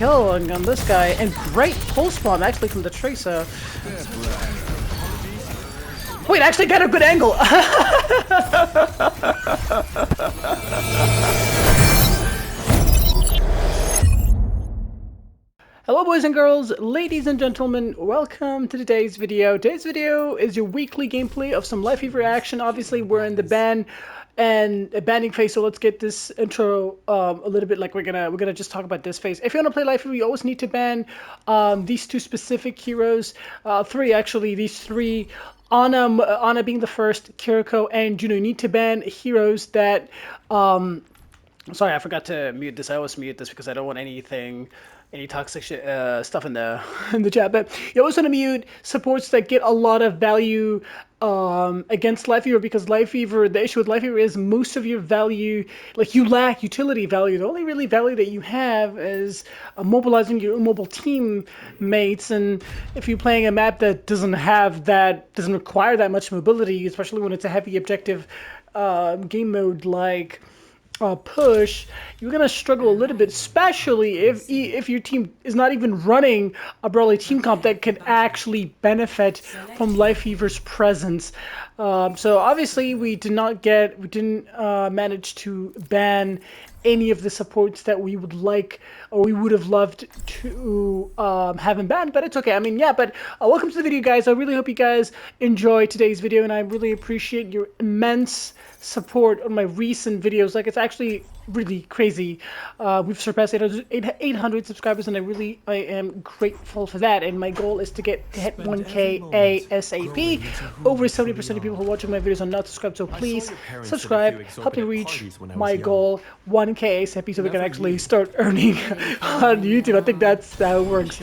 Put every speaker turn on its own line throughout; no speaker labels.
Kill on this guy, and great pull spawn actually from the Tracer. Wait, actually got a good angle. Hello boys and girls, ladies and gentlemen, welcome to today's video. Today's video is your weekly gameplay of some Lifeweaver action. Obviously we're in the ban and banning phase, so let's get this intro a little bit like we're gonna just talk about this phase. If you want to play Lifeweaver, you always need to ban these two specific heroes, three actually, these three. Ana being the first, Kiriko and Juno. You need to ban heroes that sorry, I forgot to mute this. I always mute this because I don't want any toxic stuff in the chat. But you always want to mute supports that get a lot of value against Lifeweaver, because Lifeweaver, the issue with Lifeweaver is most of your value, like you lack utility value. The only really value that you have is mobilizing your immobile teammates. And if you're playing a map that doesn't require that much mobility, especially when it's a heavy objective game mode like push, you're gonna struggle a little bit, especially if your team is not even running a Brawley team comp that can actually benefit from Lifeweaver's presence. So obviously we didn't manage to ban any of the supports that we would like, or we would have loved to have him banned, but it's okay. I mean, yeah, but welcome to the video, guys. I really hope you guys enjoy today's video, and I really appreciate your immense support on my recent videos. Like, it's actually really crazy. We've surpassed 800 subscribers, and I am grateful for that. And my goal is to hit 1K ASAP. Over 70% of people who are watching my videos are not subscribed, so please subscribe. Help me reach my goal, 1K ASAP, so we can actually start earning on YouTube. I think that's how it works.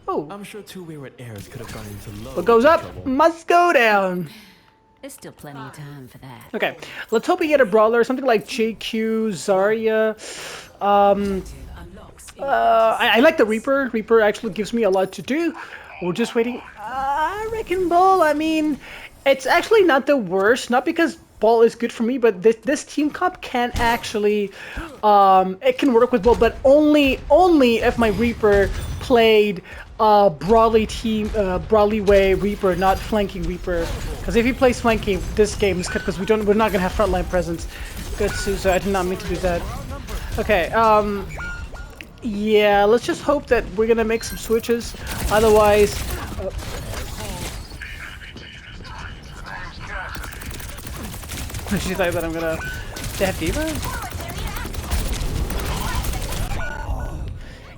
Oh,
I'm sure two wayward heirs could have gone into love.
What goes up must go down.
There's still plenty of time for that.
Okay, let's hope we get a brawler, something like JQ, Zarya. I like the Reaper. Reaper actually gives me a lot to do. We're just waiting. I reckon Bull. I mean, it's actually not the worst. Not because Bull is good for me, but this team comp can actually, it can work with Bull, but only if my Reaper played Brawley way Reaper, not flanking Reaper. Because if he plays flanking, this game is cut, because we're not gonna have frontline presence. Good, Susa. I did not mean to do that. Okay. Yeah. Let's just hope that we're gonna make some switches. Otherwise. She thought that I'm gonna. They have D.Va?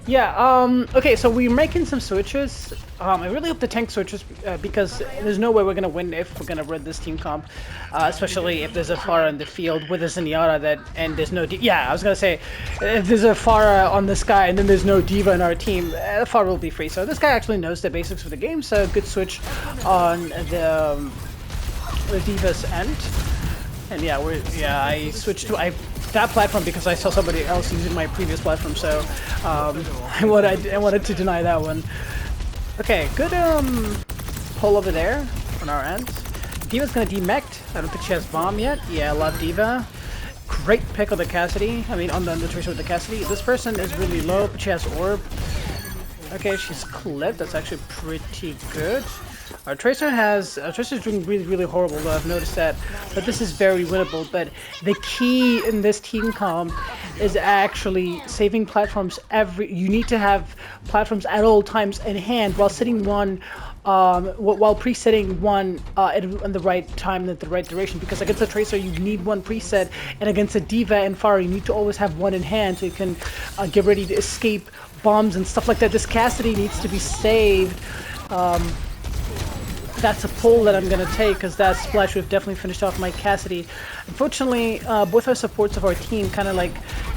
Yeah, okay, so we're making some switches. I really hope the tank switches, because there's no way we're gonna win if we're gonna run this team comp, especially if there's a Pharah in the field with a Zenyatta and there's no I was gonna say, if there's a Pharah on this guy and then there's no D.Va in our team, Pharah will be free. So this guy actually knows the basics of the game, so good switch on the D.Va's end. And yeah, I switched to that platform because I saw somebody else using my previous platform, so I wanted to deny that one. Okay, good pull over there on our end. D.Va's gonna demect. I don't think she has bomb yet. Yeah, I love D.Va. Great pick on the Cassidy. I mean, on the Tracer with the Cassidy. This person is really low, but she has orb. Okay, she's clipped. That's actually pretty good. Our Tracer's doing really horrible, though I've noticed that, but this is very winnable. But the key in this team comp is actually saving platforms. You need to have platforms at all times in hand while setting one, while presetting one in the right time and the right duration. Because against a Tracer, you need one preset, and against a D.Va and Pharah, you need to always have one in hand so you can get ready to escape bombs and stuff like that. This Cassidy needs to be saved. That's a pull that I'm gonna take, because that splash would have definitely finished off my Cassidy. Unfortunately, both our supports of our team kind of like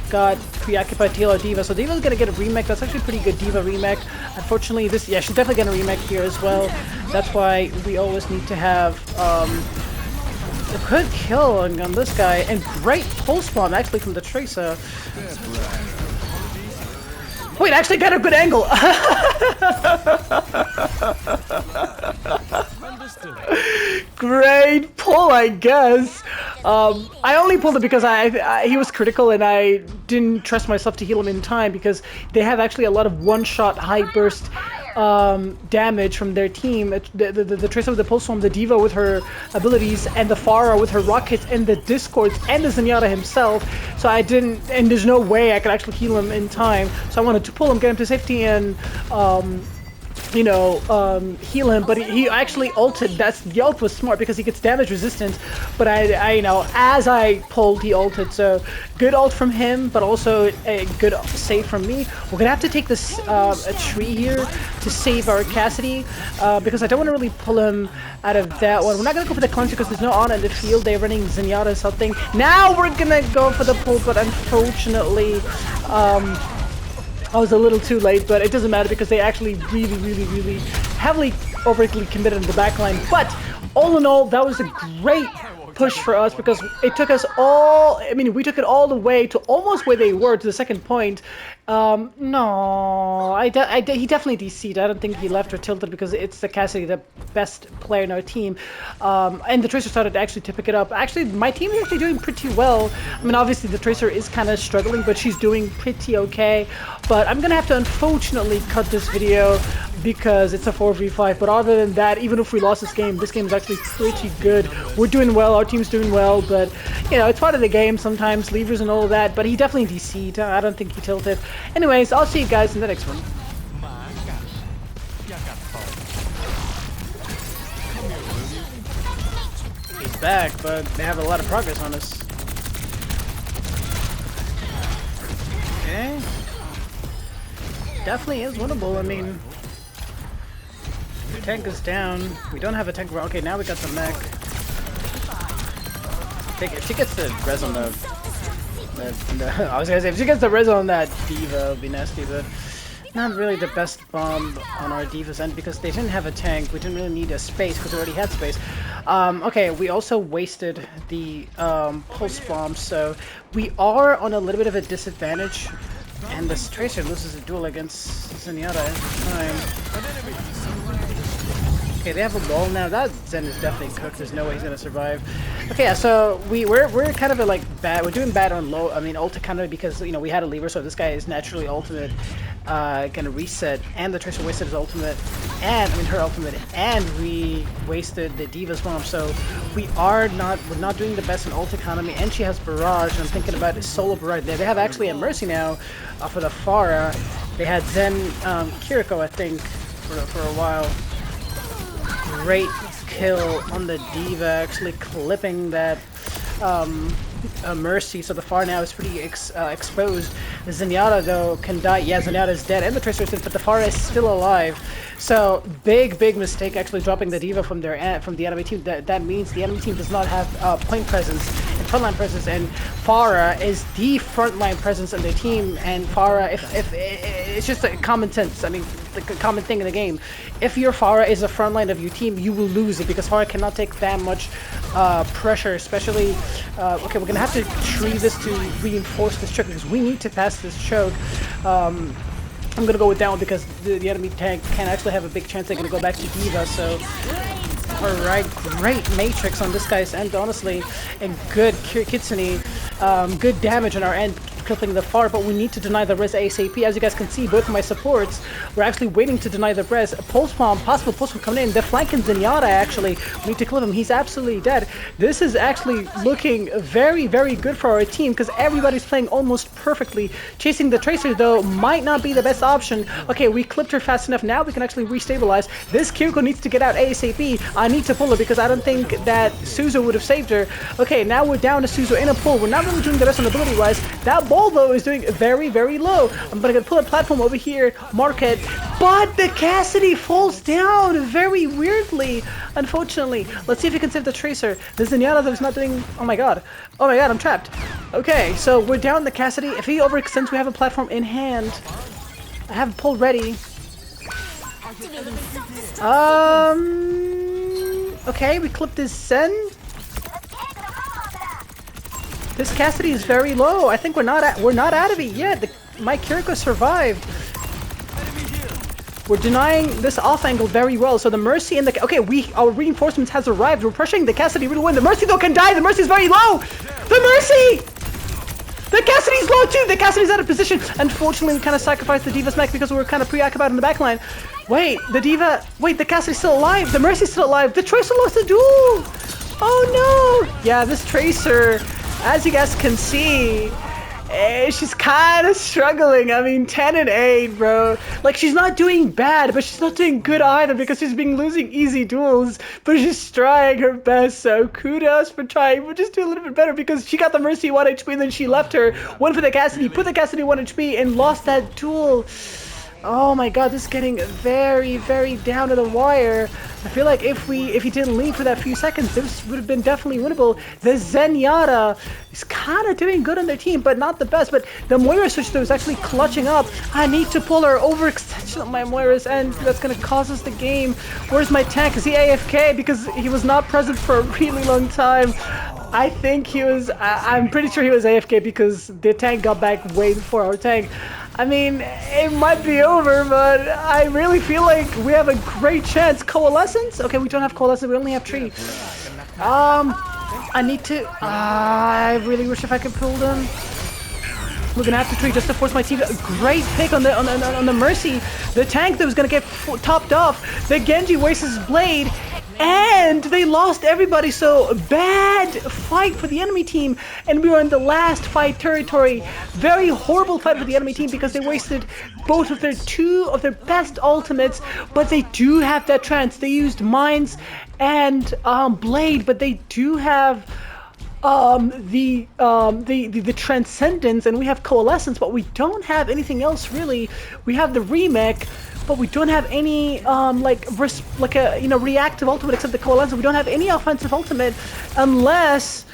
got preoccupied to heal our D.Va, so D.Va's gonna get a remake. That's actually a pretty good D.Va remake. Unfortunately, she's definitely gonna remake here as well. That's why we always need to have a good kill on this guy, and great pull spawn actually from the Tracer. Wait, actually got a good angle. Great pull, I guess. I only pulled it because he was critical and I didn't trust myself to heal him in time because they have actually a lot of one-shot high burst damage from their team. The Tracer with the Pulse Storm, the Diva with her abilities, and the Pharah with her rockets, and the Discords, and the Zenyatta himself. So I didn't, and there's no way I could actually heal him in time. So I wanted to pull him, get him to safety, and you know, heal him, but he actually ulted. The ult was smart because he gets damage resistance, but I you know, as I pulled, he ulted, so good ult from him, but also a good save from me. We're gonna have to take this a tree here to save our Cassidy, because I don't want to really pull him out of that one. We're not gonna go for the cleanser because there's no Ana in the field. They're running Zenyatta or something. Now we're gonna go for the pull, but unfortunately, I was a little too late, but it doesn't matter because they actually really heavily overly committed in the backline. But all in all, that was a great push for us because it took us all, I mean, we took it all the way to almost where they were, to the second point. No, he definitely DC'd. I don't think he left or tilted because it's the Cassidy, the best player in our team. And the Tracer started actually to pick it up. Actually, my team is actually doing pretty well. I mean, obviously the Tracer is kind of struggling, but she's doing pretty okay. But I'm gonna have to unfortunately cut this video because it's a 4v5. But other than that, even if we lost this game is actually pretty good. We're doing well, our team's doing well, but you know, it's part of the game sometimes, levers and all of that. But he definitely DC'd. I don't think he tilted. Anyways, I'll see you guys in the next one. He's back, but they have a lot of progress on us. Okay. Definitely is winnable. I mean, the tank is down. We don't have a tank. Okay, now we got the mech. If she gets the res on the I was gonna say, if she gets the res on that Diva, it would be nasty, but not really the best bomb on our Diva's end because they didn't have a tank. We didn't really need a space because we already had space. Okay, we also wasted the pulse bomb, so we are on a little bit of a disadvantage. And this Tracer loses a duel against Zenyatta every time. Okay, they have a ball now. That Zen is definitely cooked. There's no way he's gonna survive. Okay, yeah, so we're kind of like bad. We're doing bad on low. I mean, ult kind of because you know we had a lever, so this guy is naturally ultimate. Gonna reset, and the Tracer wasted his ultimate, and I mean her ultimate, and we wasted the Diva's bomb. So we're not doing the best in ult economy, and she has barrage. And I'm thinking about a solo barrage there. They have actually a Mercy now for the Pharah. They had Zen Kiriko, I think, for a while. Great kill on the Diva, actually clipping that Mercy, so the Pharah now is pretty exposed. The Zenyatta though can die. Yeah, Zenyatta is dead, and the Tracer is dead, but the Pharah is still alive. So big mistake actually dropping the Diva from the enemy team. That means the enemy team does not have point presence and frontline presence, and Pharah is the frontline presence in their team. And Pharah, if it's just a common sense, I mean, like a common thing in the game. If your Pharah is a frontline of your team, you will lose it because Pharah cannot take that much pressure, especially. Okay, we're gonna have to tree this to reinforce this choke because we need to pass this choke. I'm gonna go with that one because the enemy tank can actually have a big chance they're gonna go back to Diva. So, alright, great Matrix on this guy's end, honestly, and good Kitsune, good damage on our end, clipping the Pharah, but we need to deny the res ASAP. As you guys can see, both of my supports were actually waiting to deny the res. Pulse bomb, possible pulse bomb coming in. They're flanking Zenyatta, actually. We need to clip him. He's absolutely dead. This is actually looking very good for our team because everybody's playing almost perfectly. Chasing the Tracer, though, might not be the best option. Okay, we clipped her fast enough. Now we can actually restabilize. This Kiriko needs to get out ASAP. I need to pull her because I don't think that Suzu would have saved her. Okay, now we're down to Suzu in a pull. We're not really doing the best on ability-wise. That ball, though, is doing very low. I'm gonna pull a platform over here, mark it, but the Cassidy falls down very weirdly, unfortunately. Let's see if we can save the Tracer. The Zenyatta that is not doing... Oh my god, I'm trapped. Okay, so we're down the Cassidy. If he overextends, we have a platform in hand. I have a pull ready. Okay, we clipped this Zen. This Cassidy is very low. I think we're not out of it yet. My Kiriko survived. We're denying this off angle very well. So the Mercy and the... Okay, our reinforcements has arrived. We're pushing the Cassidy really win. The Mercy, though, can die. The Mercy's very low. The Mercy! The Cassidy's low, too. The Cassidy's out of position. Unfortunately, we kind of sacrificed the Diva's mech because we were kind of pre-occupied in the backline. Wait, the Diva... Wait, the Cassidy's still alive. The Mercy's still alive. The Tracer lost the duel. Oh, no. Yeah, this Tracer, as you guys can see... she's kind of struggling. I mean, 10 and 8, bro. Like, she's not doing bad, but she's not doing good either because she's been losing easy duels. But she's trying her best, so kudos for trying. We'll just do a little bit better because she got the Mercy 1 HP and then she left her. Went for the Cassidy, put the Cassidy 1 HP and lost that duel. Oh my god, this is getting very, very down to the wire. I feel like if he didn't leave for that few seconds, this would have been definitely winnable. The Zenyatta is kind of doing good on their team, but not the best. But the Moira switch though is actually clutching up. I need to pull her overextension of my Moira's and that's going to cost us the game. Where's my tank? Is he AFK? Because he was not present for a really long time. I think he was, I'm pretty sure he was AFK because the tank got back way before our tank. I mean, it might be over, but I really feel like we have a great chance. Coalescence? Okay, we don't have Coalescence, we only have Tree. I need to, I really wish if I could pull them. We're gonna have to Tree just to force my team. Great pick on the Mercy. The tank that was gonna get topped off. The Genji wastes his blade. And they lost everybody, so bad fight for the enemy team. And we were in the last fight territory. Very horrible fight for the enemy team because they wasted both of two of their best ultimates. But they do have that trance. They used Mines and Blade, but they do have the Transcendence, and we have Coalescence, but we don't have anything else really. We have the Remake. But we don't have any reactive ultimate except the Coalescence. We don't have any offensive ultimate unless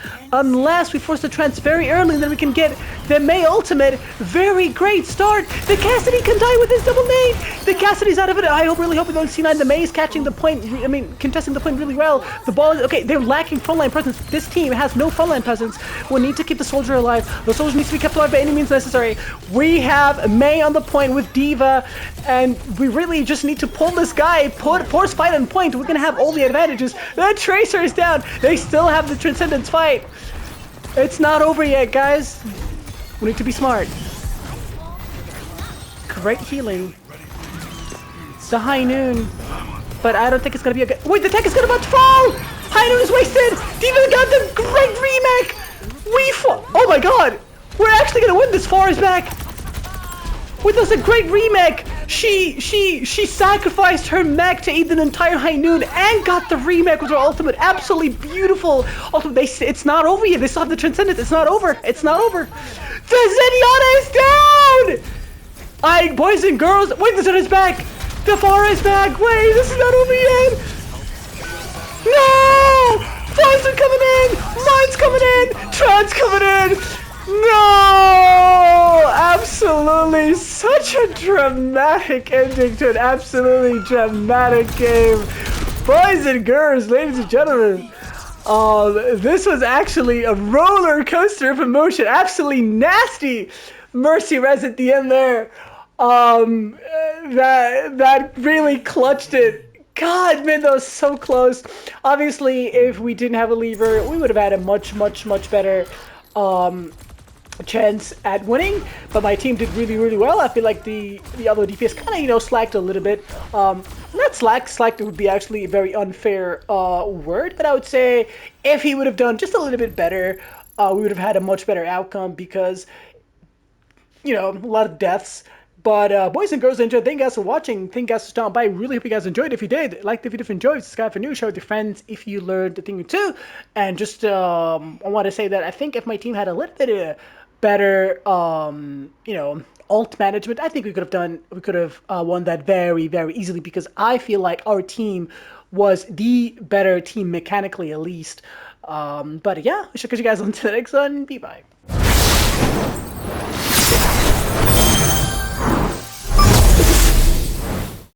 we force the trance very early, and then we can get the Mei ultimate. Very great start. The Cassidy can die with his double nade. The Cassidy's out of it. I really hope we don't see C9. The Mei is catching the point. I mean, contesting the point really well. The ball is okay. They're lacking frontline presence. This team has no frontline presence. We need to keep the soldier alive. The soldier needs to be kept alive by any means necessary. We have Mei on the point with Diva, and we really just need to pull this guy. Force fight on point. We're gonna have all the advantages. The Tracer is down. They still have the Transcendence fight. It's not over yet, guys. We need to be smart. Great healing. The High Noon. But I don't think it's gonna be a good... Wait, the tank is gonna about to fall! High Noon is wasted! Diva got the great remake! We fall... Oh my god! We're actually gonna win this Forest back! With us a great remake! She sacrificed her mech to eat an entire High Noon and got the remake with her ultimate. Absolutely beautiful. Also, it's not over yet. They still have the Transcendence. It's not over. It's not over. The Zenyatta is down! Boys and girls, wait, the Zen is back. The Pharah is back. Wait, this is not over yet. No! Flies are coming in. Mine's coming in. Trans coming in. No! Absolutely such a dramatic ending to an absolutely dramatic game. Boys and girls, ladies and gentlemen, this was actually a roller coaster of emotion. Absolutely nasty Mercy res at the end there. That really clutched it. God, man, that was so close. Obviously, if we didn't have a lever, we would have had a much better chance at winning, but my team did really well. I feel like the other DPS kind of slacked a little bit. Not slacked would be actually a very unfair word, but I would say if he would have done just a little bit better, we would have had a much better outcome because a lot of deaths. But boys and girls, enjoyed. Thank you guys for watching. Thank you guys for stopping by. Really hope you guys enjoyed. If you did, like the video if you enjoyed, subscribe for new, share with your friends if you learned a thing or two. And just I want to say that I think if my team had a little bit better ult management, I think we could have won that very easily because I feel like our team was the better team mechanically at least. But yeah, I should catch you guys on to the next one. Bye.